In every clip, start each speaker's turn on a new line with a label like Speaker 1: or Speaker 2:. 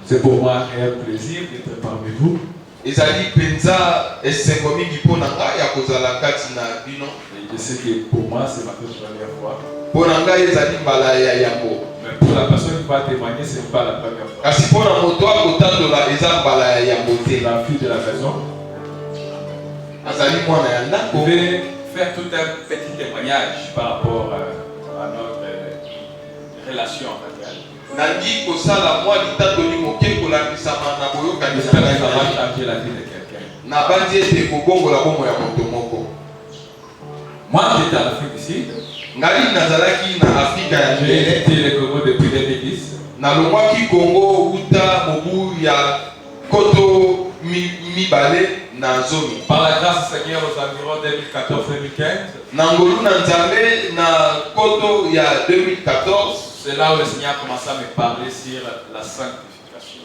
Speaker 1: C'est pour moi un plaisir d'être parmi vous.
Speaker 2: Et je sais
Speaker 1: que pour moi c'est ma toute première fois. Mais pour la personne qui va témoigner, ce n'est pas la première fois. La fille de la maison. Je vais faire tout un petit témoignage par rapport à notre relation avec elle. J'espère que ça va changer la vie de quelqu'un. Moi, j'étais en Afrique ici. J'ai été le Congo depuis 2010. Par la grâce du Seigneur, aux environs 2014-2015. C'est là où le Seigneur a commencé à me parler sur la sanctification.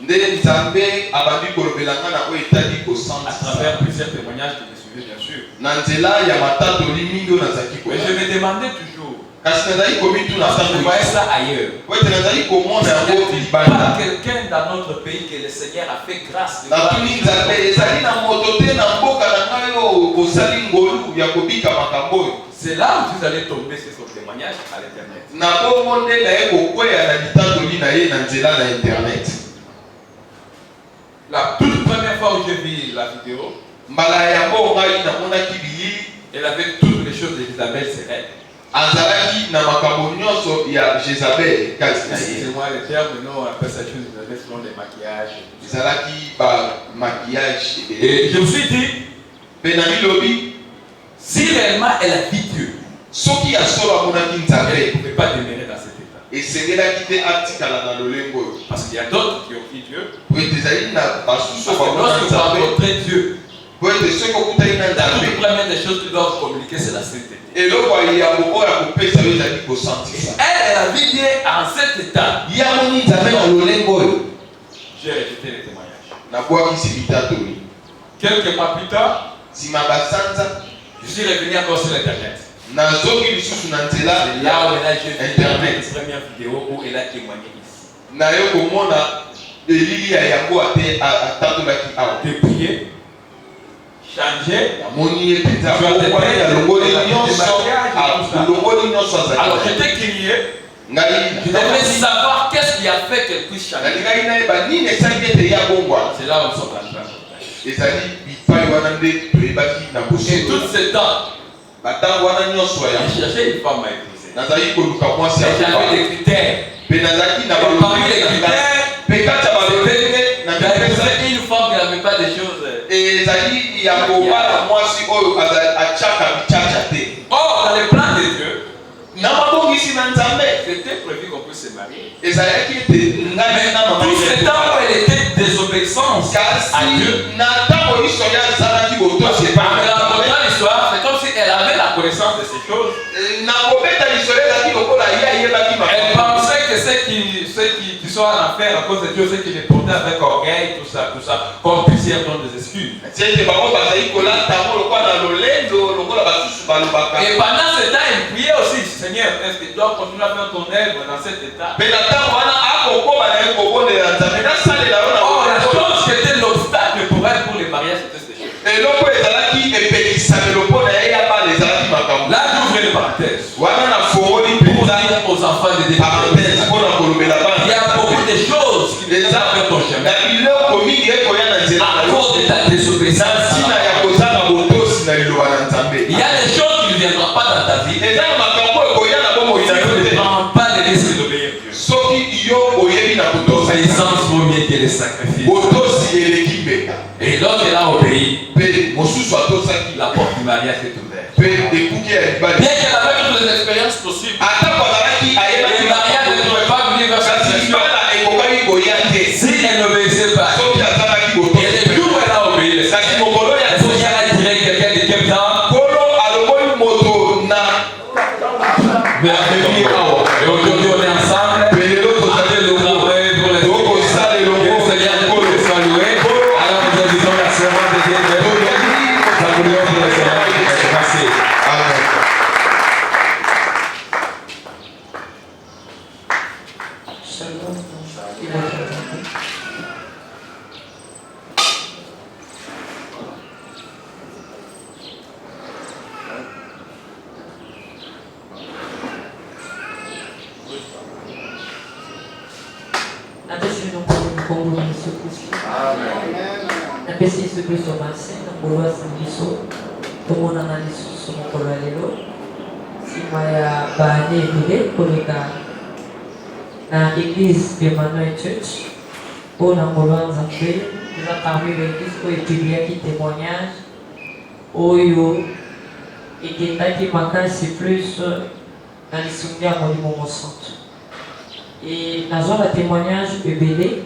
Speaker 1: À travers plusieurs témoignages que je suivais, bien sûr. Mais je me demandais toujours. Je voyais ça ailleurs. Il n'y a pas quelqu'un dans notre pays que le Seigneur a fait grâce de c'est là où vous allez tomber sur son témoignage à l'internet. La toute première fois où j'ai vu la vidéo, elle avait toutes les choses d'Isabelle Serret. Excusez-moi le terme, mais non, on appelle ça chose d'Isabelle selon les maquillages. Et je me suis dit, si réellement elle a dit Dieu, elle ne pouvait pas demeurer dans cet état. Parce qu'il y a d'autres qui ont dit Dieu. Parce que lorsque vous rencontrez Dieu, la toute première des choses qu'ils doivent communiquer, c'est la sainteté. Elle a vu Dieu en cet état. J'ai rejeté les témoignages. Quelques mois plus tard, je suis revenu encore sur Internet. C'est là où j'ai vu la première vidéo où elle a témoigné ici. De prier, changer, alors j'étais curieux. Je devais savoir qu'est-ce qui a fait qu'elle puisse changer. C'est là où nous sommes en train de et tout ce temps, j'ai cherché une femme à épouser. J'avais des critères. Et parmi les critères, j'avais une femme qui n'avait pas de choses. Or, dans les plans de Dieu, c'était prévu qu'on puisse se marier. Mais tout ce temps où elle était désobéissance à Dieu, l'histoire, c'est comme si elle avait la connaissance de ces choses. Elle pensait que ceux qui sont en affaire à cause de Dieu, ceux qui les portaient avec orgueil, tout ça, comme plusieurs donnent des excuses. Et pendant ce temps, il priait aussi, Seigneur, est-ce que tu dois continuer à faire ton œuvre dans cet état? Oh, la chose qui était l'obstacle pour elle pour les mariages, c'était ces choses. Là, j'ouvre les parenthèses. Pour dire aux enfants de Dieu, il y a beaucoup de choses qui viennent faire ton chemin. À cause de ta désobéissance. Il y a des choses qui ne viendront pas dans ta vie. Tu ne prends pas les risques d'obéir Dieu. L'obéissance vaut mieux que les sacrifices. Et lorsqu'elle a obéi, la porte du mariage est ouverte. Bien qu'elle avait toutes les expériences possibles, le mariage ne pouvait pas venir vers sa situation. Si elle n'obéissait pas, et le jour où elle a obéi, le Seigneur a tiré quelqu'un de quel temps. Et aujourd'hui on est ensemble.
Speaker 3: kombo na Yesu Kristo. Napesi Yesu Kristo mase na kolwasi biso tomonana lisusu mokolo ya lelo nsima ya baane ebele koleka na église Emmanuel Church oyo na ngolo ya Nzambe eza parmi l'église oyo epubliaki témoignage oyo ekendaki makasi plus na lisungi ya Molimo Mosantu. Et nazwa la témoignage ebele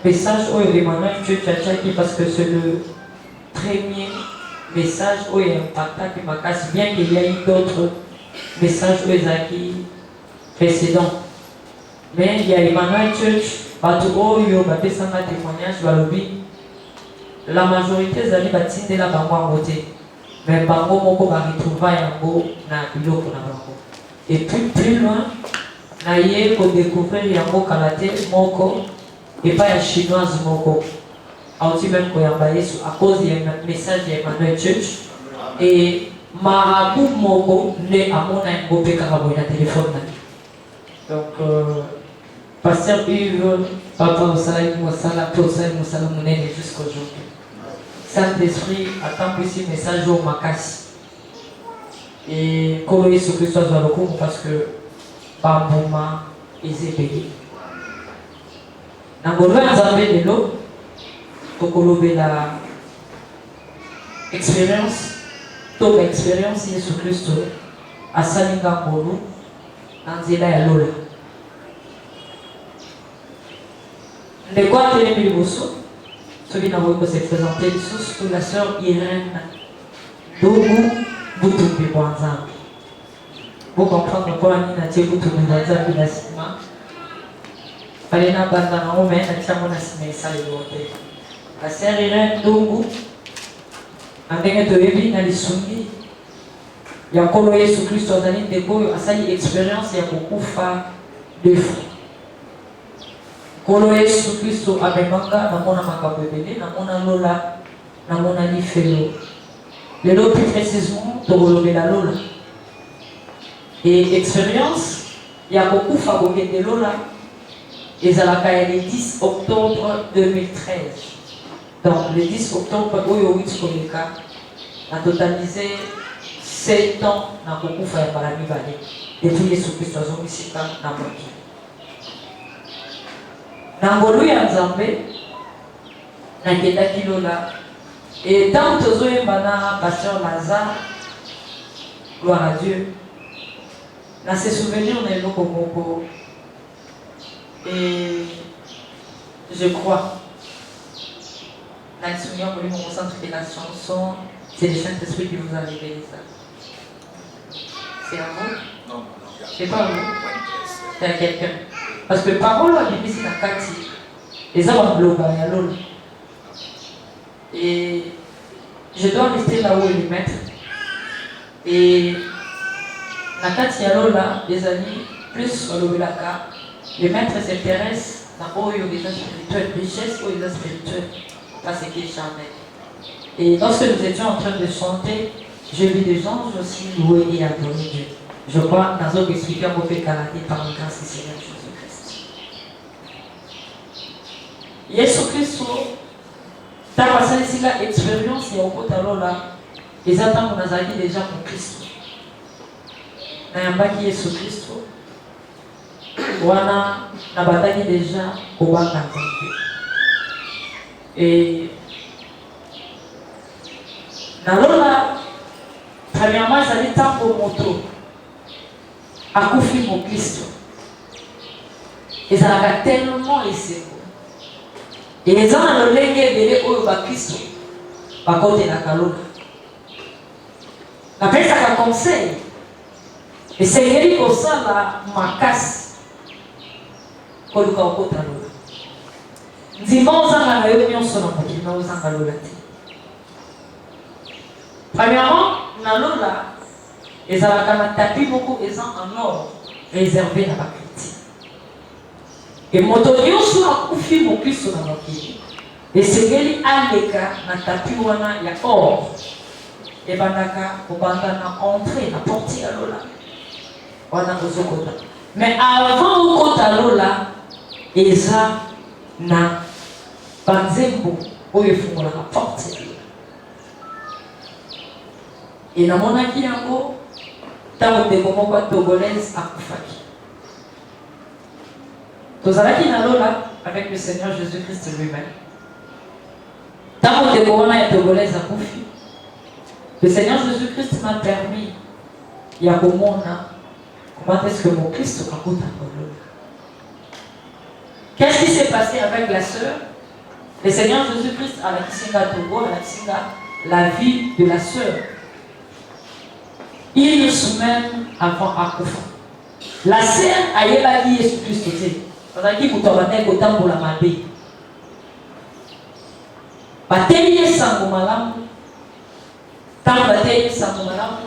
Speaker 3: message oyo Emmanuel Church atiaki parce que c'est le premier message oyo impactaki makasi bien qu'il y a eu d'autres messages oyo ezalaki précédents. Mais il y a Emmanuel Church bato oyo bapesanga témoignage balobi la majorité ezali batindela bango yango te mais bango moko baretrouva yango na biloko na bango. Et puis plus loin na ye kodécouvrir yango kala te moko epai ya chinoise moko auti même koyamba Yesu à cause ya message ya Emmanuel Church. Et marabout moko nde amona yango mpe kaka boye na téléphone na ye. Donc Pasteur Yves, papa osalaki mosala mpe osali mosala monene jusqu'aujourd'hui. Saint-Esprit attend ici message au makasi. Et kolo Yesu Kristo azwa lokumu parce que bambuma ezebeli. Na ngolo ya Nzambe lelo tokolobela expérience to expérience Yesu Kristo asali ngangolu na nzela ya lola. Ndeko atelemi liboso soki na koki kose présenter lisusu to la sœur Irène Ndogu Butumbi bwa Nzambe. Vous comprendre mpona nini natie Butumbi bwa Nzambe na nsima pale na banda nango me natia yango na nsima esalelo te. La sœur Irène Ndogu na ndenge toyebi na lisungi ya nkolo Yesu Kristo azali ndeko oyo asali expérience ya kokufa 2 fois. Kolo Yesu Kristo amemanga namona makambo ebele namona lola namona lifelo. Lelo plus précisément tokolobela lola. Et expérience ya kokufa kokende lola ezalaka ya le 10 octobre 2013. Donc le 10 octobre oyo 8 koleka a totalisé 7 ans na kokufa ya mbala mibale depuis Yesu Kristo azongisika na mokili. Na ngolu ya Nzambe nakendaki lola et tant tozoyemba na Pasteur Lazare, gloire à Dieu, na se souvenir na eloko moko et je crois na lisungi ya Molimo Mosantu que la chanson c'est le Saint-Esprit qui vous a révélé ça. C'est à vous? Non, c'est pas vous, c'est à quelqu'un. Parce que parole à Bible, c'est la kati. Et ça va global à l'eau. Et je dois rester là où il est maître. Et la kati à l'eau là, les amis, plus à l'eau là, le maître s'intéresse à l'eau des spirituels, richesse ou des spirituels. Pas ce qui est charnel. Et lorsque nous étions en train de chanter, j'ai vu des anges aussi louer et adorer Dieu. Je crois dans un expliqué au peu canadien par le grâce du Seigneur Jésus-Christ. Yesu Kristo, ta passé ici la expérience et au côté là, les attentes qu'on a dit déjà pour Christ. N'ayambaki Yesu Kristo, wana nabataki déjà au bas et nalola premièrement ezali ntango moto akufi mo Kristo ezalaka tellement esengo et eza na lolenge ebele oyo bakristo bakotelaka lola. Napesaka conseil esengeli kosala makasi koluka okota lola. Ndima ozanga na yo nyonso na mokili na ozanga lola te. Premièrement, na lola ezalaka na tapis moko eza en or réservé na bakristi. Et moto nyonso akufi mo Kristo na mokili esengeli aleka na tapis wana ya or ebandaka kobanda na entrée na porte ya lola wana ozokota. Mais avant okota lola eza na banzembo oyo efungolaka porte et namonaki yango ntango ndeko moko togolaise akufaki. Tozalaki na lola avec le Seigneur Jésus-Christ lui-même. Ntango ndeko wana ya togolaise akufi, le Seigneur Jésus-Christ m'a permis ya komona comment est-ce que mon Christ akuta lola. Qu'est-ce qui s'est passé avec la sœur? Le Seigneur Jésus-Christ a la vie de la sœur. Une semaine avant Akufa. La sœur a eu la vie de Jésus-Christ. Parce qu'il faut avoir autant pour la malbé. Bataille sans malam. Tant bataille sans malam.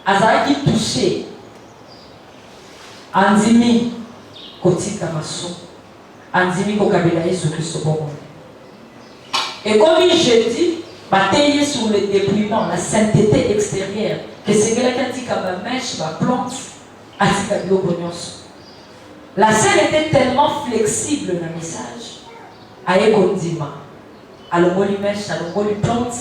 Speaker 3: Azaki touché. Anzimi Koti Kamaso. Anzimi Kokabela Jésus-Christ. Et comme je dis, batailler sur le dépouillement, la sainteté extérieure, que c'est quelqu'un qui a ma mèche, ma plante, à la scène était tellement flexible dans le message. À Ekondima, à l'omoli mèche, à l'omoli plante,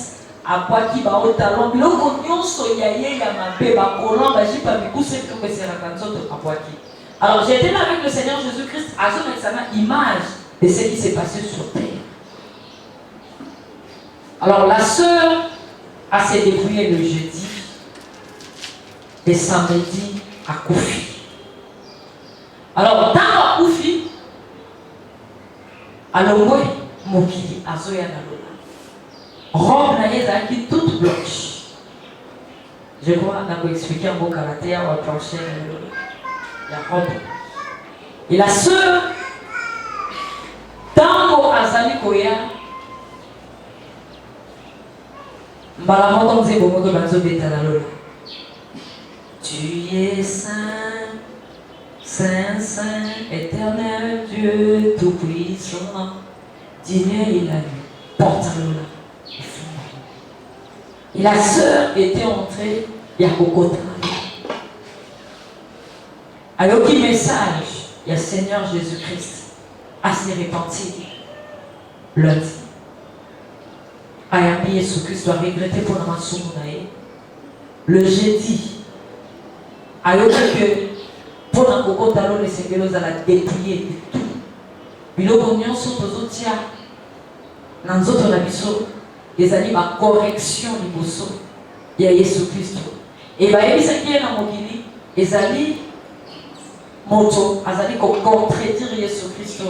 Speaker 3: à quoi qui va au talon, l'oignon soyaye, à ma bébé, à collant, à j'ai pas mis poussé que c'est la canson de Kapoaki. Alors j'étais là avec le Seigneur Jésus-Christ à son examen image de ce qui s'est passé sur terre. Alors la sœur a s'est dépouillée le jeudi et samedi à Koufi. Alors dans la Koufi, alors moi, Mokili, Azoya Nalola, robe naïza qui toute blanche. Je crois qu'on a expliqué un beau caractère, on va plancher la robe. Et la sœur, Tango Azali Koya, tu es saint, saint, saint, éternel Dieu tout-puissant. Dieu il a vu, porte-le. Et la sœur était entrée, il y a Kokota. Alors, qui message, il y a Seigneur Jésus-Christ à se repentir lundi. Ayambi Jésus-Christ doit regretter pour la maçon. Le jeudi, alors que pour la coco talon les séquelles à la dépouiller de tout. Biloko nyonso tozotia na nzoto na biso ezali ba correction liboso ya Jésus-Christ. Et ba yebisaki na mokili ezali moto azali ko contredire Jésus-Christ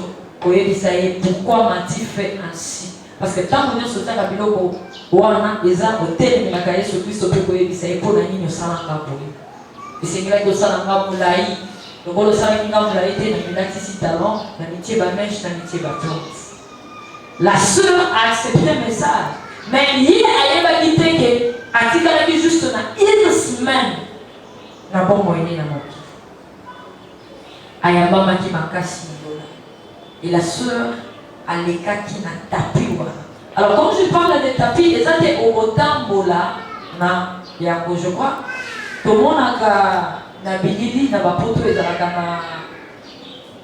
Speaker 3: ko yebisa ye pourquoi m'a-t-il fait ainsi? Parce que tant que nous sommes à Biloko, on a des arbres tels que la cahier sur Christ, on peut dire pour la ligne au salanga pour lui. Et c'est que là, le salanga pour l'aïe, le rôle de salanga pour l'aïe, c'est la ici talent, l'amitié va mèche, l'amitié va plante. La sœur a accepté le message, mais il a pas quitté que, à titre de juste une semaine, n'a pas moyen dans mon cœur. Ayamba qui m'a cassé. Et la sœur, à l'écart qui n'a tapé. Alors, quand je parle de tapis, ils étaient au Botambola, je crois, tout le monde a bilili, n'a pas poteau, ils ont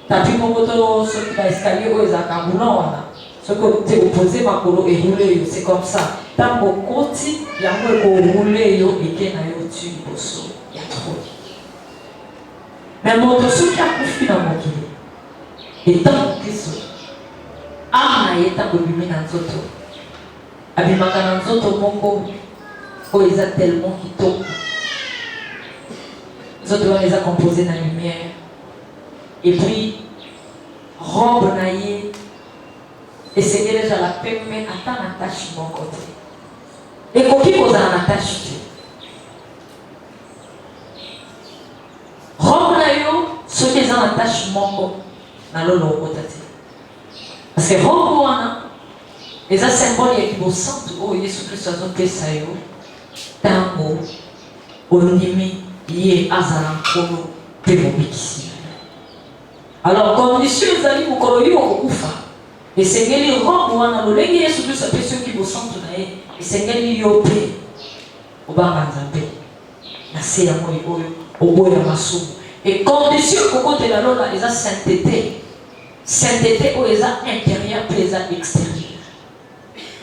Speaker 3: tapis mon poteau, ceux qui ont escalier, ils ont boulon, ceux qui ont opposé ma colo et roulé, c'est comme ça. Tant qu'on continue, il y a un peu de rouler, et qu'il y a un dessus, il y a trop. Mais mon dessus qui a confié dans mon kilo, et tant que ça, Amna yeta bolumi na nzoto. Abimaka na nzoto moko oyo eza tellement kitoko. Nzoto wana eza composé na lumière. Et puis robe na ye esengeli ezala pembe ata na tache moko te. Ekoki kozala na tache te. Robe na yo soki eza na tache moko na lolo okota te. Parce que Roboana, les symboles qui vont sentir, oh Jésus-Christ a fait ça, tango, onimi, yé, azalan, kolo, pémobiki. Alors, condition, ils allaient vous coloyer au koufa. Et c'est que les Roboana, le lengue Jésus-Christ a fait ceux qui vont sentir, et c'est que les yopé, au banganzapé, la séa moi, au boya massou. Et condition, au côté de la lola, ils ont sainteté. Sainteté ou les a interdits. eza extérieur.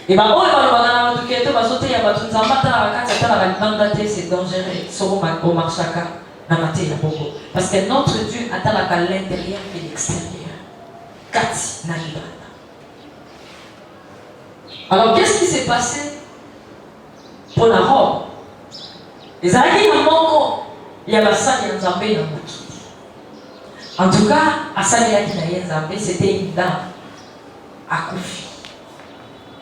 Speaker 3: Et bah oh bah bah na tuketo ba sote ya ba tunzamba ta la kata la libanda te c'est dangereux soko au marchaka na maté ya boko parce que notre Dieu atteint la l'intérieur et l'extérieur. Kati na libanda. Alors qu'est-ce qui s'est passé pour la robe? Les alliés na moko ya basali ya Nzambe na mutu. En tout cas, asali ya kina ya Nzambe c'était une dame akufi.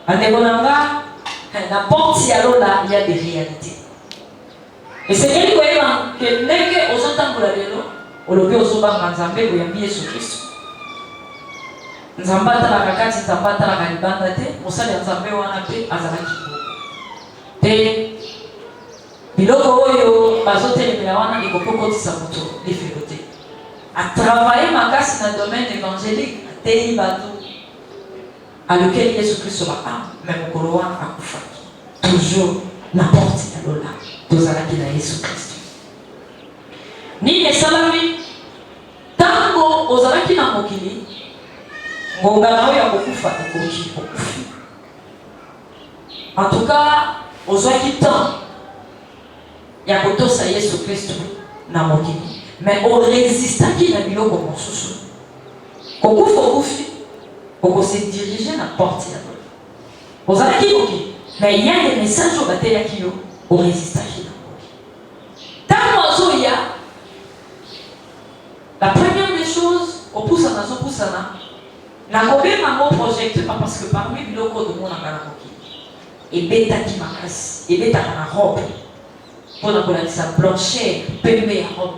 Speaker 3: Andegonanga na porte ya lola il y a des réalités. Et c'est quelque chose que neke ozotambola lelo olobi ozobanga Nzambe koyambi Yesu Kristo. Nzambe atalaka kati Nzambe atalaka libanda te mosali ya Nzambe wana pe azalaki te biloko oyo bazotelemela wana ekokokotisa moto lifelo te. A travailler makasi dans le domaine évangélique atei bato à lequel Jésus-Christ sera même au Koloa à Koufaki. Toujours n'importe quel lola. Tozalaki na Jésus-Christ. Ni les salami. Tango ozalaki na mokili. Ngonga na oya kokufa ekoki okufi. En tout cas, ozwaki temps ya kotosa Jésus-Christ na mokili. Mais on résistaki na biloko mosusu. Kokufa okufi. Pour se diriger à la porte. Vous avez dit, ok, mais il y a des messages au bataille qui ont résisté. Tant qu'il y a la première des choses, au pousse à nazo pousse à na combien maman projecte pas parce que parmi les locaux de mon amanamoki et bêta qui m'agresse et bêta na robe pour la couleur sa blancheur périmée à robe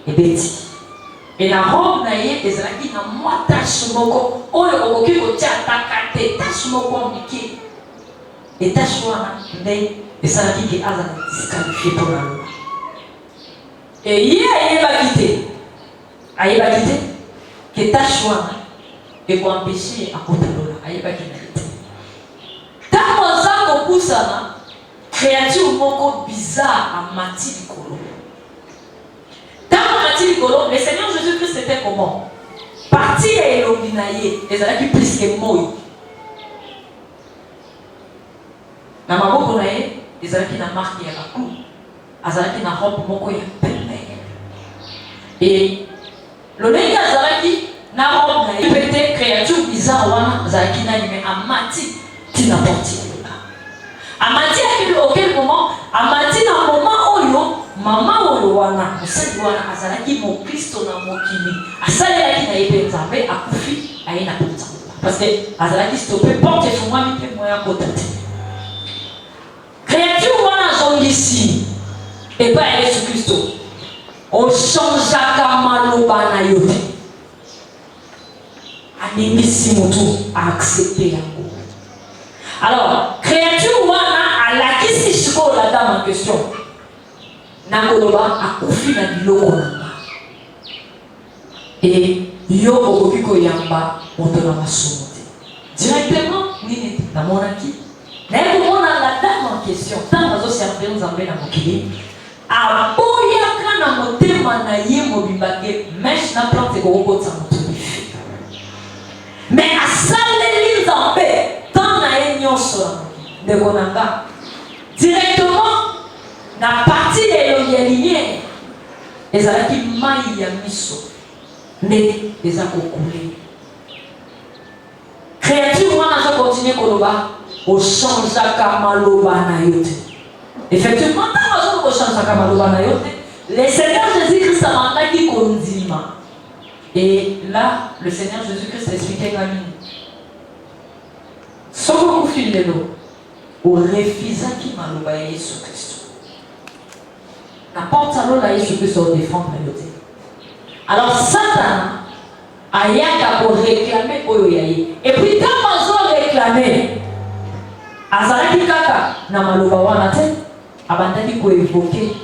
Speaker 3: et bêti. Et la robe naïe des alaki na moi tache moko oyo okoki kotia takate tache moko miki et tache wana ndé et salaki ki azana disqualifié pour la loi et yé ayeba quitté que tache wana et pour empêcher à côté de la ayeba quitté tant ça ko pusana créature moko bizarre a mati likolo. Le Seigneur Jésus-Christ c'était comment? Parti et l'obinaye, les alaki plus que moi. Na maboko na ye, les alaki na marque ya bakou, azalaki na robe moko ya pembe. Et le nègre azalaki na robe na ye, peut-être créature bizarre wana azalaki na mais amati qui n'importe quoi. Amati à quel moment? Amati na moment oyo mama oyo wana musali wana azalaki mo Kristo na mokili asalelaki na yepe Nzambe akufi ayena ponza parce que azalaki stoppé porte fungwami mpe moya kota te créature wana zongisi epa ya Yesu Kristo ochangeaka maloba na yo te animisi motu a accepté yango. Alors créature wana alakisi sikoyo la dame en question nakoloba akufi na biloko nanga et yo okoki koyamba moto na masumu te directement nini namonaki naye komona la dame en question ntango azoservir Nzambe na mokili aboyaka na motema na ye mobimba ke meshe na plante ekokokotisa moto lifi mais asaleli Nzambe ntango na ye nyonso na mokili ndeko nanga directement na partie de l'olivier ezalaki mai ya miso nde eza kokule créature wana aza continue koloba ochangeaka maloba na yo te effectivement ntango azoki kochangeaka maloba na yo te le Seigneur Jésus-Christ amandaki kondima et là le Seigneur Jésus-Christ expliquait nini soki okufi lelo orefizaki maloba ya Yesu Kristo. La porte à l'eau là, il se peut défendre la beauté. Alors Satan a yaka pour réclamer Oyoyaye. Et puis quand on a réclamé, Azaraki Kaka na maloba wana te, abandaki ko évoquer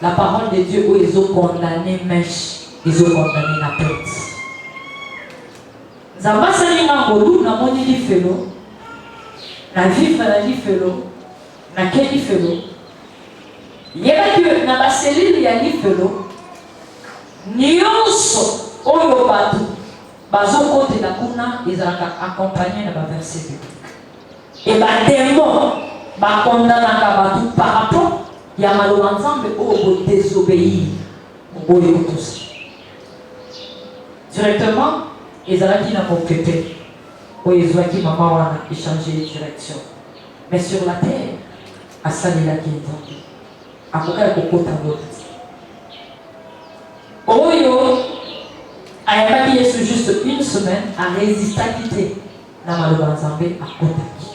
Speaker 3: la parole de Dieu où ils ont condamné Mèche, ils ont condamné la perte. Zamba salinga ngolu na moni li felo, na vivre la li felo, na keli felo. Il y a que na baselile ya lifelo nyonso oyo bato bazoko te la kuna ezalaka accompagné na ba verset 2 et ba démon ba condamnaka batu par rapport ya maloba nzambe oyo désobéir oyo tous directement ezalaki na mopepe oyo ezwaki mama wana échanger direction mais sur la terre asalelaki nzambe akokaki kokota loti oyo ayambaki Yesu juste une semaine arésistaki te na maloba nzambe akotaki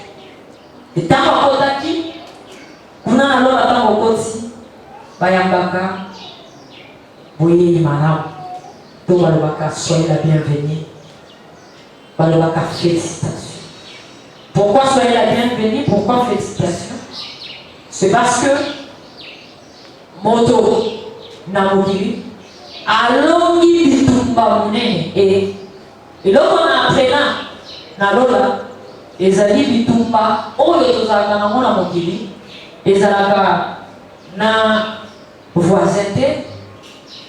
Speaker 3: etango akotaki kuna naloba ntango okoti bayambaka boyei malamu to balobaka soyez la bienvenue balobaka félicitations. Pourquoi soyez la bienvenue? Pourquoi félicitations? C'est parce que moto na mokili alongi bitumba munene et eloko na aprena na lola ezali bitumba oyo tozalaka nango na mokili ezalaka na voisin te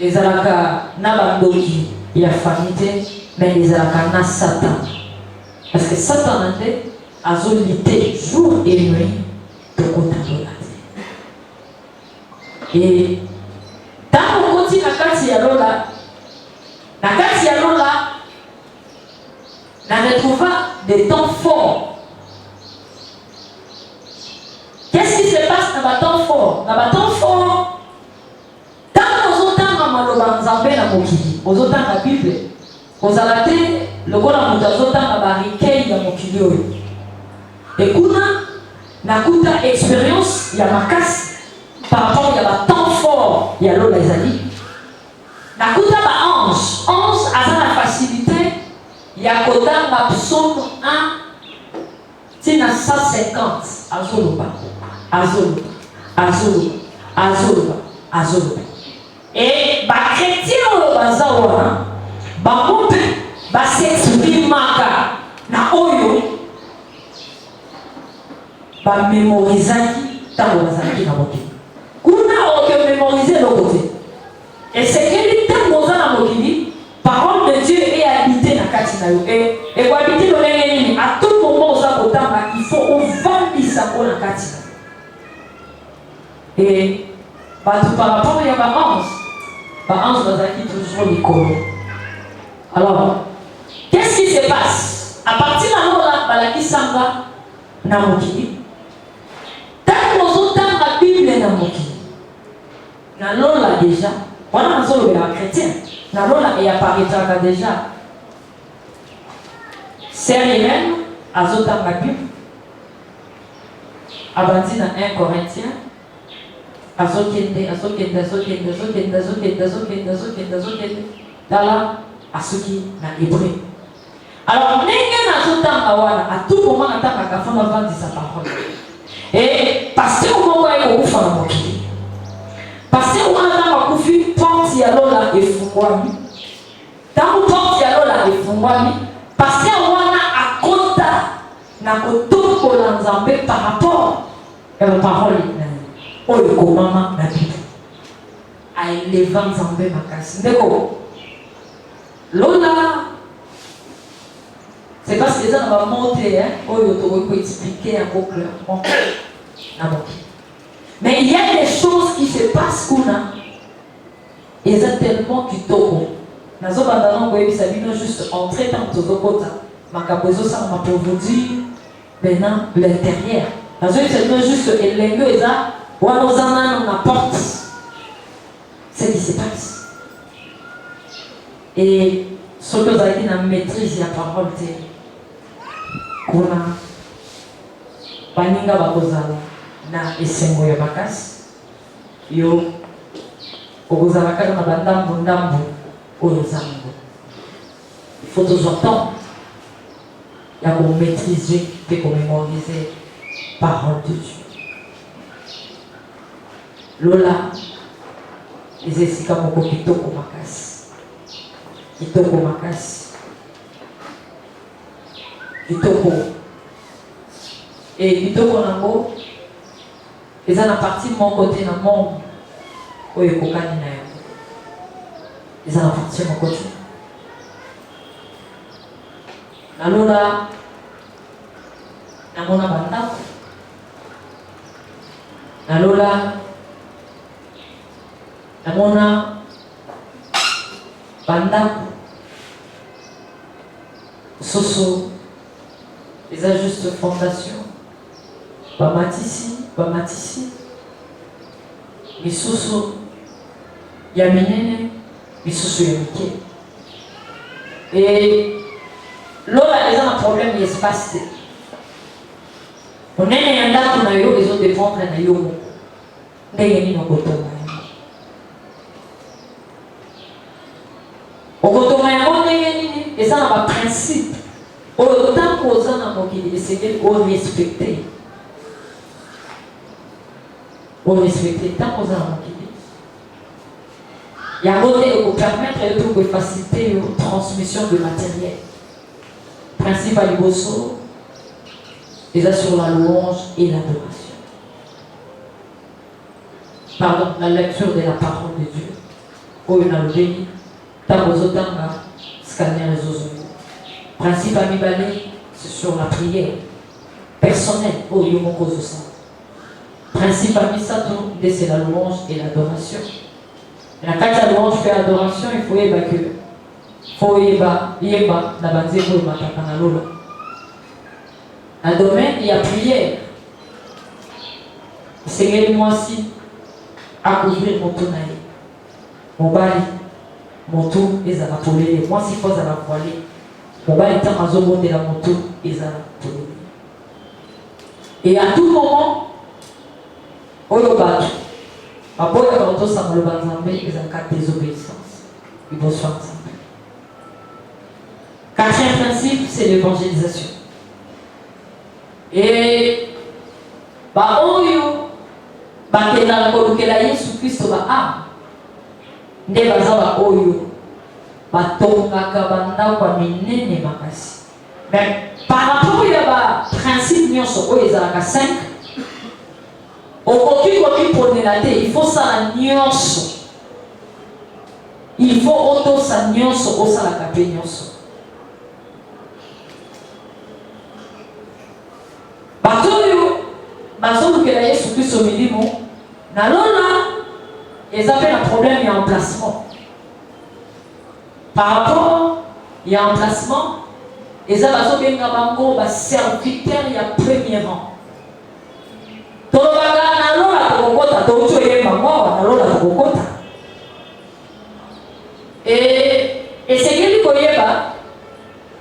Speaker 3: ezalaka na bandoki ya famille te mais ezalaka na Satan parce que Satan nde azolite jour et nuit tokota lola te et tant okoti na kati ya lola na retrouva des temps forts. Qu'est-ce qui se passe dans le temps fort? Dans le temps fort, tant qu'on entend maloba nzambe na mokili, on entend la Bible, on a été le gola mutazotan na barikei ya mokili oyo. Et kuna nakuta expérience ya makasi par rapport à la temps fort ya lola ezali. Nakuta ba ange a la facilité ya kotanga psaume 1 tina 150 azoloba et ba chrétien oyo baza wana bango mpe basexprimaka na oyo bamemorizaki ntango bazalaki na mokili kuna okememorize eloko te esekeli ntango oza na mokili parole de Dieu est habité na kati na yo et kwa habiter lolenge nini à tout moment oza kotanga il faut ovandisa ko na kati et bato par rapport ya baange bazalaki toujours likolo. Alors qu'est-ce qui se passe à partir de là balakisanga na mokili ntango ozotanga Bible na mokili na lola déjà wana nazolobela chrétien na lola eyaparitaka déjà sérieux azotanga Bible abandi na 1 Corinthiens azokende dala asoki na hébreu. Alors ndenge nazotanga wana à tout moment natangaka fona vandisa parole et pasteur moko ekokufa na mokili pasteur wana ntango akufi porte ya lola efungwami ntango porte ya lola efungwami pasteur wana akota na kotokola nzambe par rapport à la parole oyo ekomama na Bible aeleva nzambe makasi ndeko lola c'est parce que ça va monter oyo tokoki koexpliquer yango clairement na mokili. Mais il y a des choses qui se passent kuna eza tellement kitoko nazobanda nango oyebisa bino juste entrer tant tozokota makambo ezosalama pour vous dire maintenant l'intérieur nazoyebisa bino juste elenge eza wana oza nano na porte ce qui se passe et soki ozalaki na maîtrise ya parole te kuna baninga bakozala na esengo ya makasi yo okozala kaka na bandambu oyo zango il faut tozwa temps ya komaîtriser mpe komémoriser parole de Dieu. Lola eza esika moko kitoko makasi kitoko et kitoko nango eza na partie moko te na monde oyo ekokani na yango eza na partie moko te nalola namona bandako nalola namona bandako soso eza juste fondation bamatisi misusu ya minene misusu ya mike et lola eza na problème ya espace te monene ya ndako na yo ezodépendre na yo moko ndenge nini okotonga yango okotonga yango ndenge nini eza na baprincipe oyo ntango oza na mokili esengeli orespecte ntango oza na mokili yango te ekopermettre yo to kofacilite yo transmission de matériel principe ya liboso eza sur la louange et l'adoration. Pardon, la lecture de la parole de Dieu. Oyo na lobeli, tango ozotanga scanner ezozoyo. Principe à mibale, c'est sur la prière personnelle. Oyo moko ozosala. Principe à misato, c'est la louange et l'adoration. La kati ya louange et l'adoration, il faut yeba que faut yeba na banzeko oyo mataka na lola. Un domaine, il y a prière. Seigneur, moi aussi, à couvrir mon tonaille, mon bali, mon tour, et ça va poler. Moi, si faut, ça va voiler. Mon bali est en zone de la moto, et ça va poler. Et à tout moment, au yobat, à boire quand on s'en va le banzambe, ils ont quatre désobéissances. Ils vont se faire ensemble. Quatrième principe, c'est l'évangélisation. Et ba oyo bakenda kolukela Yesu Kristo ba ame nde baza ba oyo batongaka bandako ya minene makasi. Mais par rapport ya ba principe nyonso oyo ezalaka 5 okoki kokiponela te, il faut sala nyonso, il faut otosa nyonso osalaka pe nyonso. Batoyo bazolukela Yesu Kristo milimo nalona ezape na problème ya emplacement. Par rapport ya emplacement eza bazobenga bango baserviteur ya premier rang. Tolobaka nalola tokokota touti oyemba mwawa nalola tokokota. Esengeli koyeba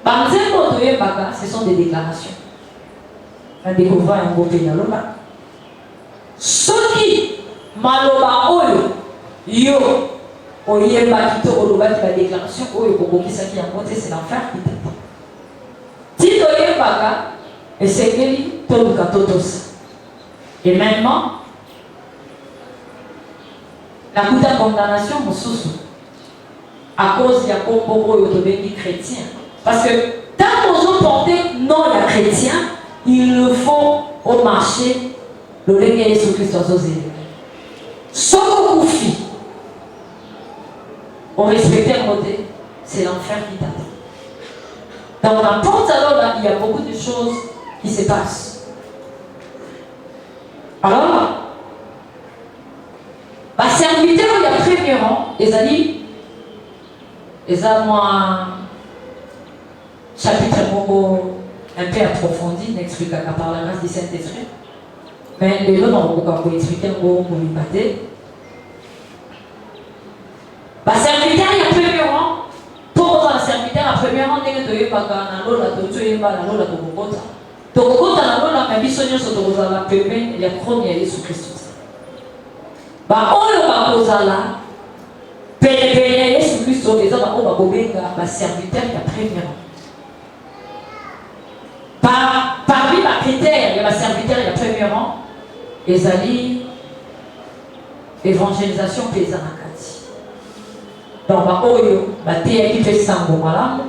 Speaker 3: banzembo toyembaka ce sont des déclarations. À découvrir un groupe de loba. Soki maloba oyo yo oyemba kito oloba ki ba déclaration oyo kokokisa ki yango te c'est l'enfer qui t'attend. Ti toyembaka esengeli toluka totosa. Et maintenant la kuta condamnation mosusu à cause ya kombo oyo tobengi chrétien. Parce que tant qu'on a porté non la chrétien, il le faut au marché le lenge Yesu Kristo azozeli. Soko kufi on respecte un côté, c'est l'enfer qui t'attend. Dans la porte alors là, il y a beaucoup de choses qui se passent. Alors, ma serviteur il y a premier rang, et ça moi chapitre un peu approfondi, n'explique qu'à par la grâce du Saint-Esprit. Mais les gens n'ont pas expliquer un mot pour lui battre. Ma serviteur il y a premier rang, pour un serviteur à premier rang, dès que tu es pas dans l'eau, là tu es pas dans l'eau, là tu es pas tokokota na lola na biso nyonso tokozala pembeni ya kroni ya Yesu Kristo. Baoyo bakozala pembeni ya Yesu Kristo eza baoyo bakobenga baserviteur ya premier rang. Parmi les critères ya baserviteur ya premier rang ezali évangélisation mpe eza na kati. Donc baoyo bateyaki mpe sango malamu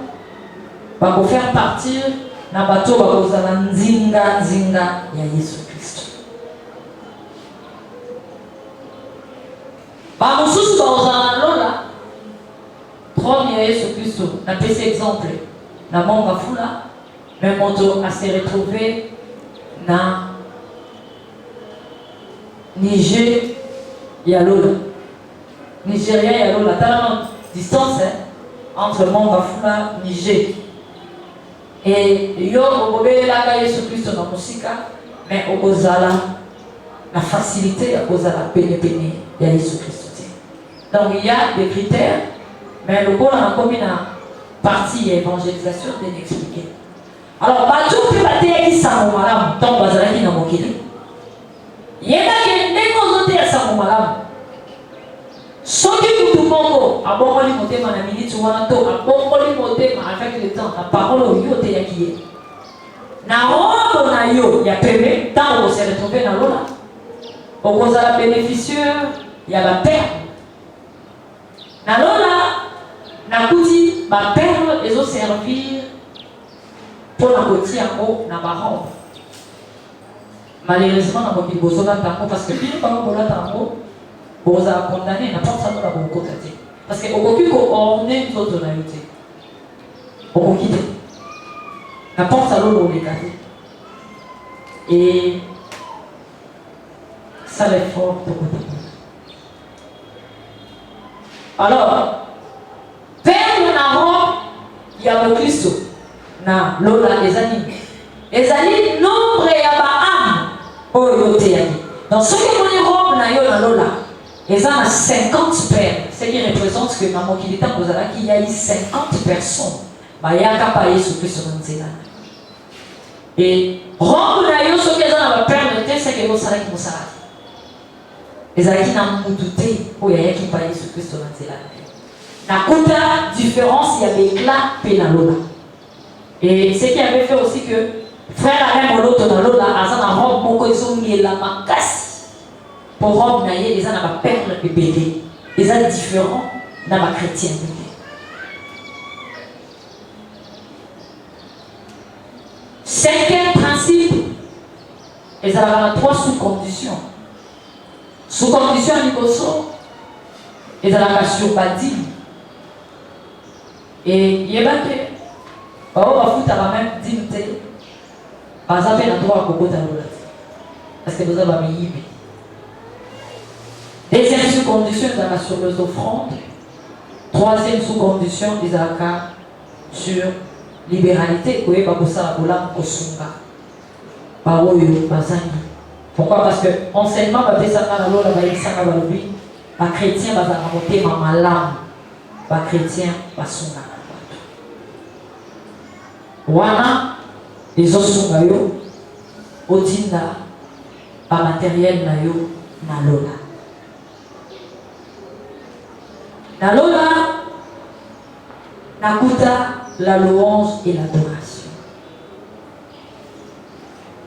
Speaker 3: bakofaire partir na bato bakozala nzinga ya Yesu Kristo. Bamosusu bakozala na lola trône ya Yesu Kristo. Na pesi exemple na monga fula Mais moto a se retrouvé dans Niger, Yalola. Nigeria, Yalola. Tellement distance entre Mont-Bafula et Niger. Et yo, au Bobé, là, Jésus-Christ dans la musique, mais au Bozala, la facilité à cause de la peine, il y a Jésus-Christ. Donc il y a des critères, mais le bon a comme une partie évangélisation de l'expliquer. Alors, tout peut battre qui s'en va malade, donc Bazara qui n'a pas quitté. Il y a des choses qui s'en vont malade. Ce qui vous demande, à bon moment, il m'a dit, tu vois, à bon moment, avec le temps, la parole au lieu de qui na robe na yo ya pembe tant on s'est retrouvé dans l'eau là au cause de la bénéficieux il y a la perle na l'eau là na kuti ba perle les autres servir pour la côté en haut na ba robe malheureusement na boki bozola tango parce que puis pas bozola tango boza condamné na pas ça dans la boko tati parce que au boki ko on est une autre naïté au boki la porte à l'eau est cassée. Et ça l'est fort pour côté. Alors, Père de Naron, il y a le Christ. Na Lola, les animes. Les animes, nombre et âme. Oh, yoté. Donc, ce que vous robe na yo na Lola, ils ont 50 pères. Ce qui représente que maman qui est en Bozala, qu'il y a eu 50 personnes. Bah, il y a qu'à payer sur plus sur le et robe na yo ce que ça va perdre c'est que vous savez qui vous savez les amis n'ont pas douté pour y aller qui paye sur Christ dans cela la kuta différence il y avait éclat pénalola et ce qui avait fait aussi que frère la même l'autre dans l'autre là azana robe mon ils ont mis la macasse pour robe na ye les gens n'ont pas perdre le bébé les gens différents n'a pas chrétien. Cinquième principe, ils avaient 3 sous-conditions. Sous-condition à Nikoso, ils avaient sur Badi. Et il y a que, on va foutre à la même dignité, par exemple, il y a 3 cocos à l'autre. Parce que vous avez mis. Deuxième sous-condition, ils avaient sur les offrandes. Troisième sous-condition, ils avaient sur libéralité, vous pas pour ça, pourquoi? Parce que enseignement va faire ça dans l'eau, va chrétien va raconter ma malade, va chrétien va songa. Wana les autres songa yo, odinda, pas matériel na yo na lola. Na lola, nakuta la louange et l'adoration.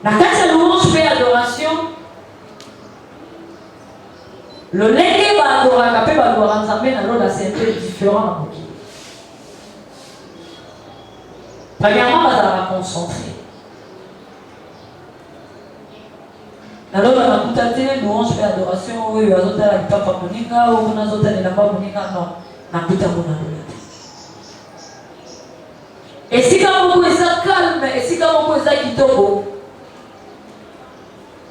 Speaker 3: La carte de louange et l'adoration, le légué va adorer, capé va adorer, c'est un peu différent. Premièrement, on va concentrer. Alors, on va écouter louange et l'adoration, oui, on va écouter la papa monika, ou on va écouter la papa monika, non, on va écouter mon adoration. Et si quand vous êtes calme, et si quand vous êtes kitoko,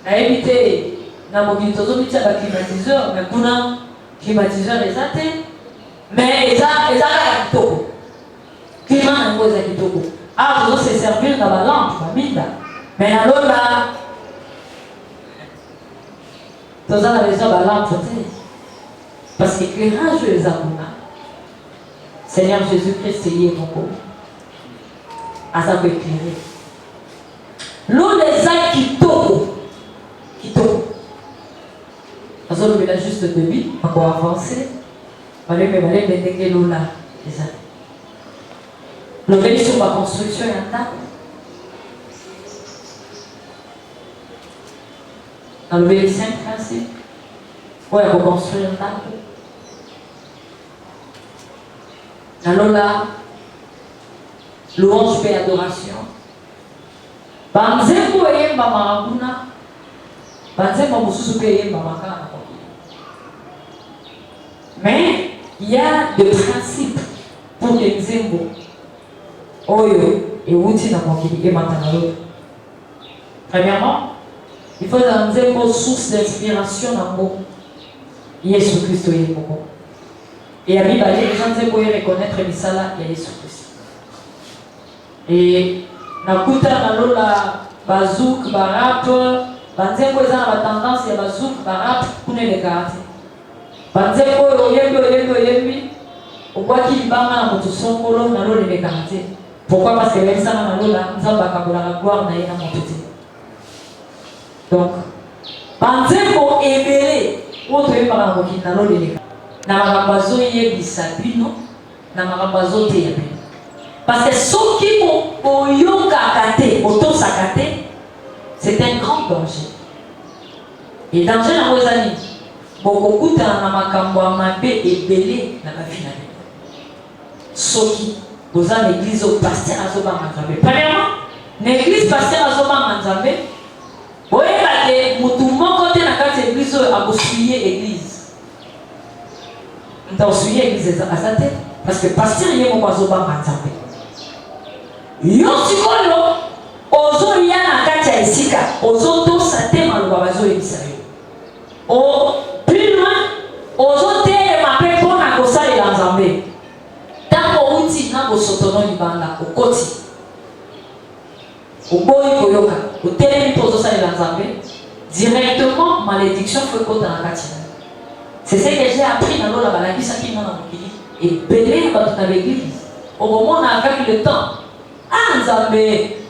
Speaker 3: na éviter na mobilité de la climatiseur, mais pour un climatiseur les athées, mais ils ont la kitoko. Climat n'a pas de kitoko. Ah, vous se servir dans la lampe, famille. Mais dans l'autre là, vous avez besoin de la lampe, parce que l'éclairage les amuna. Seigneur Jésus-Christ, il est mon pauvre. À ça peut éclairer. L'eau des actes qui tombent. Parce qu'on a juste demi, encore avancé. On va aller déguer l'eau là. Le béni sur ma construction est en table. Dans le béni 5 principes. Ouais, pour construire un table. Dans l'eau là. Louange et adoration. Banzembo et Mamaraguna. Banzembo Moussousou et Mamakana. Mais il y a des principes pour les Zembo. Oyo. et outil dans mon qui est maintenant. Premièrement, il faut dans une source d'inspiration dans mon Jésus Christ est beaucoup. Et à Bible, les gens disent reconnaître Misala et Jésus Christ. Et nakuta nalola bazouk barap banzeko eza na tendance ya bazouk barap kuna le kati. Banzeko oyembi okwaki libanga na moto songolo nalola le kati. Pourquoi? Parce que même ça nalola nzamba kabola la gloire na ina moto te. Donc banzeko ebele oto yebaka moki nalola le kati. Na makambo azoyebisa bino na makambo azoteya bino. Parce que ceux qui ont c'est un grand danger. Et danger dans vos amis, beaucoup de gens et belé dans la vie. Ceux qui vous avez l'église au pasteur Azoba Manzambe. Premièrement, l'église pasteur Azoba Manzambe, vous voyez que tout le monde côté dans l'église a construit l'église. On a construit l'église à sa tête. Parce que pasteur il est Azoba Manzambe. Yosikolo ozo yana kati ya esika ozo to satema lo bazo ebisayo o plus loin ozo te mape pona ko sala la Nzambe tango uti na ko sotono libanda okoti oboyi koyoka otelemi pozo sala la Nzambe directement malédiction fait kota na kati. C'est ce que j'ai appris dans la balakisa qui m'a mokili et belé ba dans l'église au moment avec le temps. Ah Nzambe,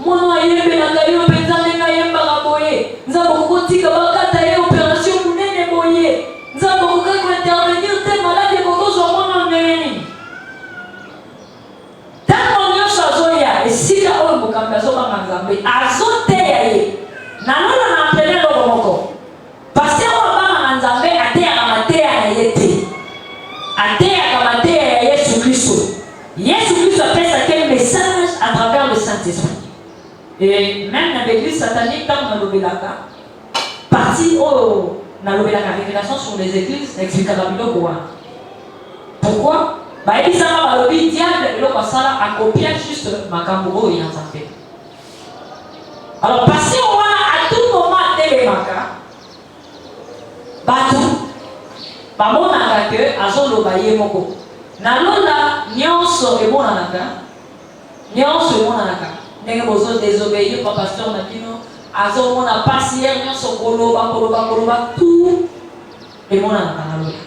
Speaker 3: mono ayembe na ngayo penza nga yemba kaboye. Nzambe kotika bakata ye opération munene boye. Nzambe kokako intervenir te malade kokozo mono ngeni. Tango nyosho azoya esika oyo mukamba azoba Nzambe azoteya ye. Nanola na apele lo moko. Parce que baba Nzambe ateya kamateya na yete. Ateya kamateya ya Yesu Kristo. Yesu Kristo appelle quel message à travers le Saint-Esprit. Et même dans l'église satanique, quand on a l'obélaka, partie où on a l'obélaka, révélation sur les églises, explique à la Bible pourquoi? Bah, il dit ça, le diable, il a copié juste ma cambo et en santé. Alors, parce qu'on a à tout moment télémaka, batou, bah, mon que azolo baye moko. Nalola nyonso emonanaka nyonso emonanaka ndenge bozo désobéir kwa pasteur na bino azomona pasière nyonso koloba tout emonanaka nalola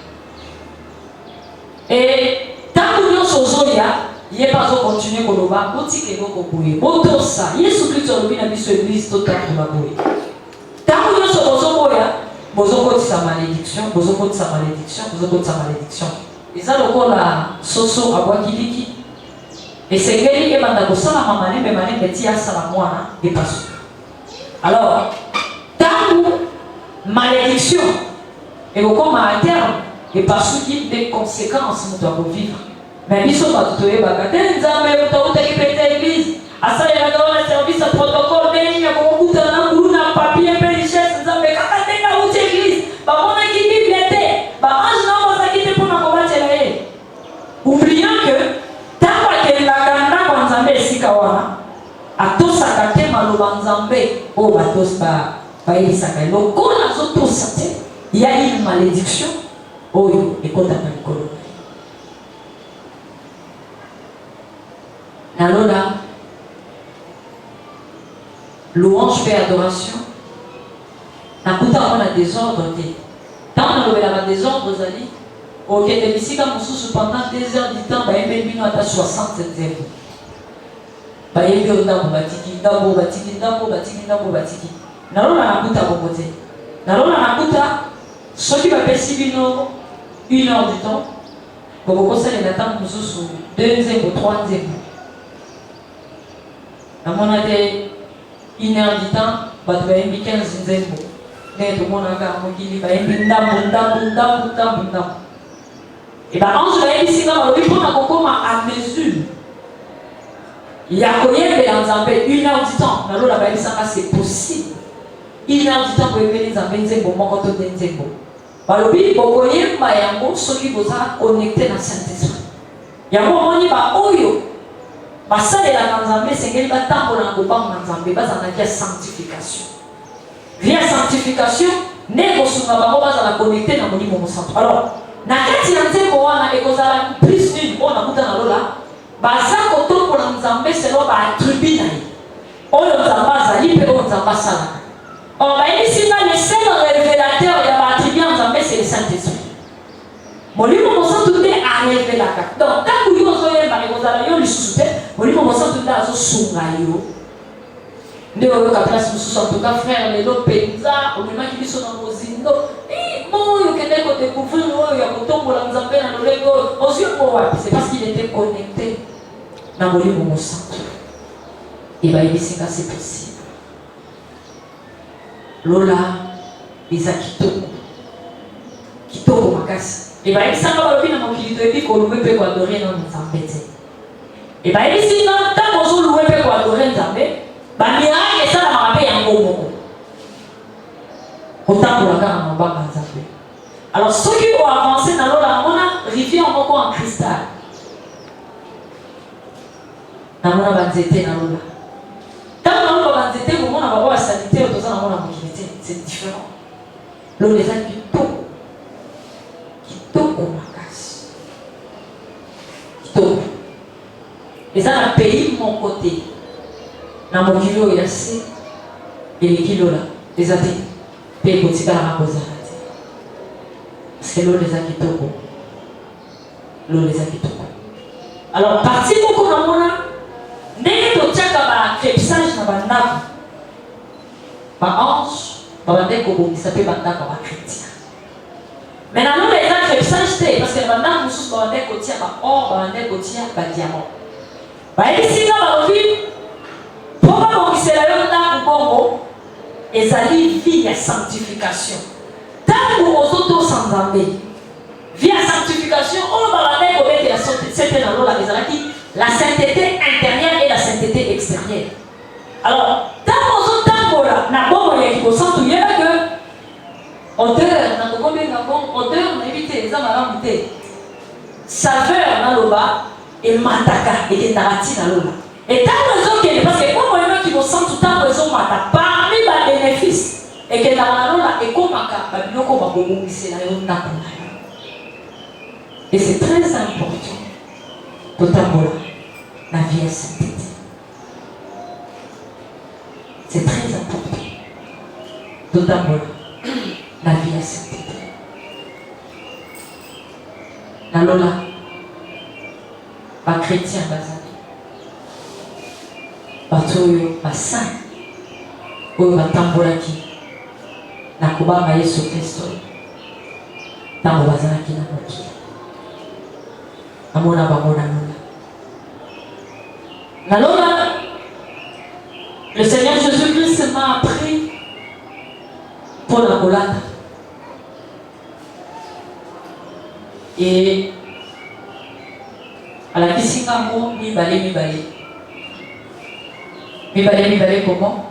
Speaker 3: et tango nyonso ozoya ye bazo continuer koloba otike eloko boye botosa Yesu Kristo alobi na biso église totambola boye tango nyonso bozoboya bozokotisa malédiction ils ont la soso abwakiliki et c'est geli et banda kosala mamane mais mané petit à sala mwana et pas. Alors tant malédiction et au comme à terme et parce qu'il des conséquences nous doit vivre mais ils sont pas tout et bagate nzambe utaute qui pète l'église à ça il y a dans le service à protocole mais il y a beaucoup de gens qui ont papier peu richesse nzambe kaka tenga ou l'église ba mona qui bibliothèque ba ange na ba qui te pour na combattre là oubliant que tant que la ganda kwa nzambe esika wana atosaka te maloba nzambe o batos ba elisaka lokola azotosa te il y a une malédiction oyo ekotaka likolo nalola louange et adoration nakuta wana désordre te tant nalobelaka désordre ozali okende bisika mosusu pendant 2 heures du temps bayembi bino ata 60 nzembo bayembi oyo ndambo batiki nalona nakuta bongo te nalona nakuta soki bapesi bino 1 heure du temps bokokosalela ntango mosusu 2 nzembo 3 nzembo namona te 1 heure du temps bato bayembi 15 nzembo ndenge tomonaka mokili bayembi ndambo et bien ange bayebisi nga balobi mpona kokoma à mesure ya koyembela nzambe 1 heure du temps nalola bayebisanga c'est possible 1 heure du temps boyembeli nzambe nzembo moko to nde nzembo balobi bokoyemba yango soki boza connecté na Saint-Esprit yango omoni baoyo basalelaka nzambe esengeli batambola na kobango na nzambe bazala via sanctification. Via sanctification nde kosunga bango bazala connecté na molimo mosantu. Alors na kati ya nzembo wana ekozala plus une oyo nakuta na lola baza kotombola nzambe selo baattribu na ye oyo nzambe azali mpe oyo nzambe asalaka. Or bayebisi nga le seul révélateur ya baattribu ya nzambe c'est le Saint-Esprit. Molimo mosantu nde arevelaka. Donc ntango yo ozoyemba ekozala yo lisusu te molimo mosantu nde azosunga yo nde oyoka place mosusu. En tout cas frère lelo mpenza omemaki biso na mozindo moyo okende kodécouvrir oyo ya kotombola nzambe na lolenge oyo ozwi yango wapi? C'est parce qu'il était connecté na molimo mosantu. Ebayebisi nga c'est possible. Lola eza kitoko makasi. Ebayebisanga balobi na mokili toyebi koluwe mpe koadore na nzambe te. Ebayebisi nga ntango ozoluwe mpe koadore nzambe bamirake esalamaka mpe yango moko kotambola kaka na mabanga ya nzambe. Alors soki oavance na lola namona rivière moko en cristal, namona banzete na lola. Ntango namona banzete komona bango ya sanité oyo toza namona mokili te, c'est différent. Lola eza kitoko makasi, kitoko eza na pays moko te na mokili oyo ya se eleki lola eza te mpe ekotikala na kozala te parce que lola eza kitoko. Lola eza kitoko. Alors parti moko namona ndenge totiaka bacrépissage na bandako baange babandeki kobongisa mpe bandako ya bachrétien. Mais na lola eza crépissage te parce que bandako mosusu babandeki kotia baor babandeki kotia badiamant. Bayebisi nga balobi mpo babongisela yo ndako bongo ezali vie ya sanctification. Ntango ozotosa nzambe via sanctification oyo babandeki kobetela sete na lola ezalaki la sainteté intérieure et la sainteté extérieure. Alors ntango ozotambola na bongo ya kikosantu yeba ke odeur na kokobenga bongo odeur nayebi te eza malamu te saveur naloba emataka ekendaka ntina lola. Etango ezokende parce que bongo yebaki kosantu ntango ezomata parmi babénéfice ekendaka na lola ekomaka babiloko babobongisela yo ndako na yo. Et c'est très important totambola la vie à sainteté. C'est très important totambola la vie à sainteté. Na lola ba chrétien bazali bato oyo basaint oyo batambolaki na kobanga Yesu Kristo ntango bazalaki na mokili. Amona bango na lola. Na lola, le Seigneur Jésus-Christ m'a appris pour la colade. Et à la Kisingambo, mi-balé comment?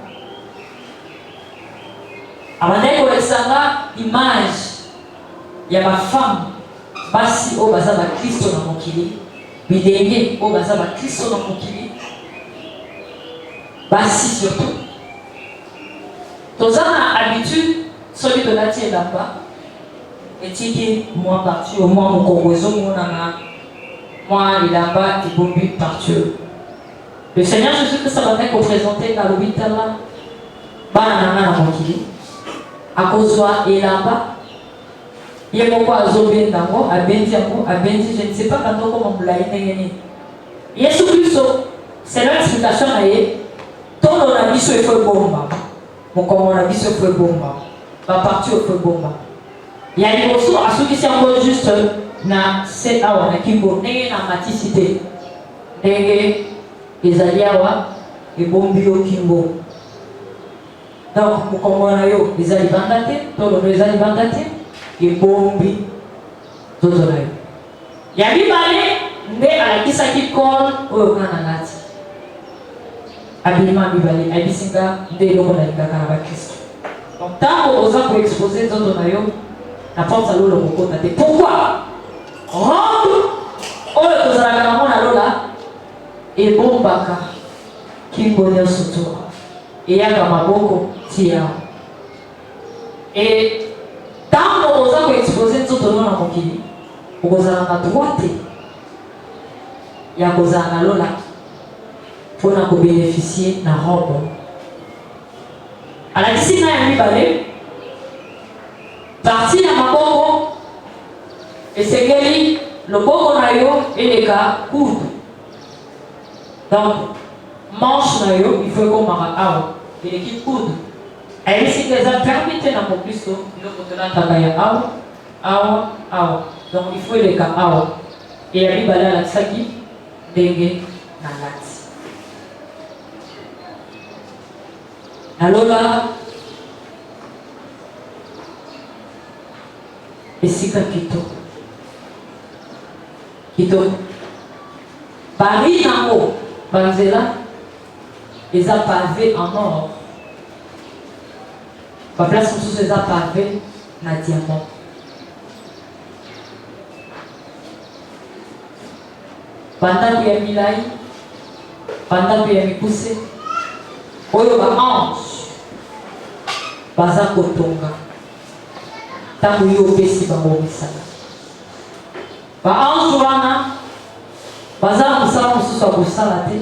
Speaker 3: Avant d'être image, il y a ma femme. Basi o baza ba Kristo na mokili bidenge o baza ba Kristo na mokili basi surtout tozana habitude soki tolati elamba etiki mwa parti au moins mokongo ezomonana mwa elamba ebombi partout. Le Seigneur Jésus-Christ abandaki koprésente na lobitala bana na nga na mokili akozwa elamba ye moko azobenda yango abendi yango abendi je ne sais pas quand koma molai ndenge nini. Yesu Kristo c'est l'explication na ye tolo na biso efo ebomba mokongo na biso efo ebomba baparti efo ebomba ya liboso asukisi yango juste na se awa na kimbo ndenge na matisi te ndenge ezali awa ebombi yo kimbo. Donc mokongo na yo eza libanda te tolo no eza libanda te ebombi zozo na yo ya mibale nde alakisaki kol oyo nga na ngati abilima mibale ayebisinga nde eloko nalingaka na bakristo. Donc ntango oza koexpose nzoto na yo na porte lolo kokota te. Pourquoi? Rendre oyo tozalaka nango na lola et bon baka qui bonheur surtout et yaka maboko tia et tant on a exposé tout au long de mokili okozala na droite ya kozala na lola mpona kobénéficie na robe alakisi ngai ya mibale parti ya maboko esengeli loboko na yo eleka coude donc manche na yo il faut ekomaka awa eleki coude ayebisi ke eza permis te na mokristo biloko tolataka ya awa donc il faut eleka awa e ya mibale alakisaki ndenge na lati nalola esika kitoko bari nango banzela eza pavé en or baplace mosusu eza pavé na diamant bandako ya milai bandako ya mikuse oyo baange baza kotonga ntango yo opesi bango misala baange wana baza na mosala mosusu ya kosala te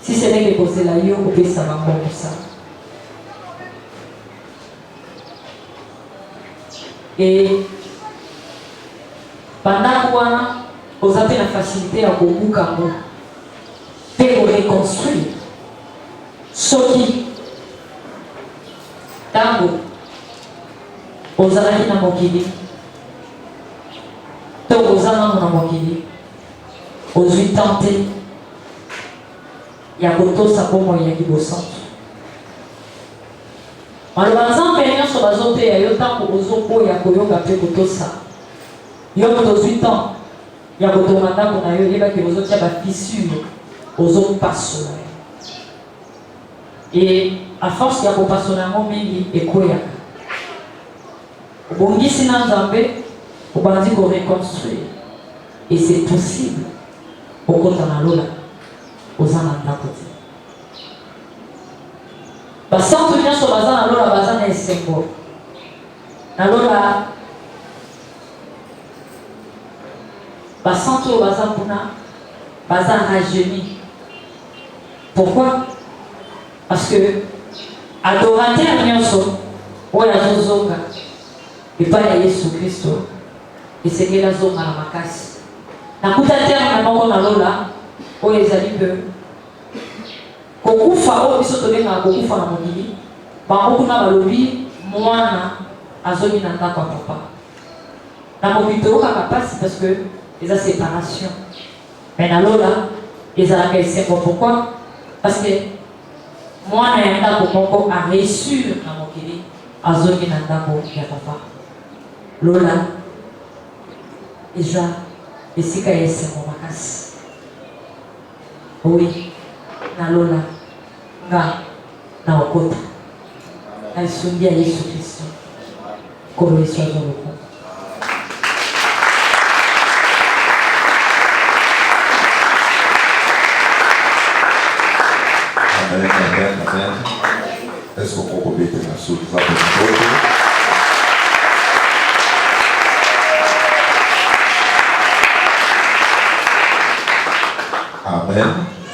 Speaker 3: si ce n'est que kozela yo opesa bango mosala e bandako wana oza mpe na facilité ya kobuka ngo mpe koreconstruire soki ntango ozalaki na mokili to oza nano na mokili ozwi tante ya kotosa bomoi ya libosantu maloba nzambe nyonso bazoteya yo ntango ozoboya koyoka mpe kotosa yo moto ozwi temps ya kotonga ndako na yo yebaki ozotia bafissure ozopasola et à force ya kopasola yango mingi ekweyaka obongisi na nzambe obandi koreconstruire et c'est possible okota na lola oza na ndako te basantu nyonso baza na lola baza na esengo na lola basantu oyo baza mpuna baza rajeuni pourquoi parce que adorateur nyonso oyo azozonga epai ya yesu kristo esengeli azonga na makasi nakuta terme na moko na lola oyo ezali mpe kokufa oyo biso tolengaka kokufa na mokili bango kuna balobi mwana azongi na ndako ya papa na mokili toyokaka mpasi parce que eza séparation mais na lola ezalaka esengo pourquoi parce que mwana ya ndako moko areusure na mokili azongi na ndako ya papa lola eza esika ya esengo makasi oui na lola nga na okota na lisungi ya yesu kristo kolo yesu azoloko
Speaker 2: Amen, amen, amen. Est-ce qu'on peut mettre la soupe pour nous? Amen.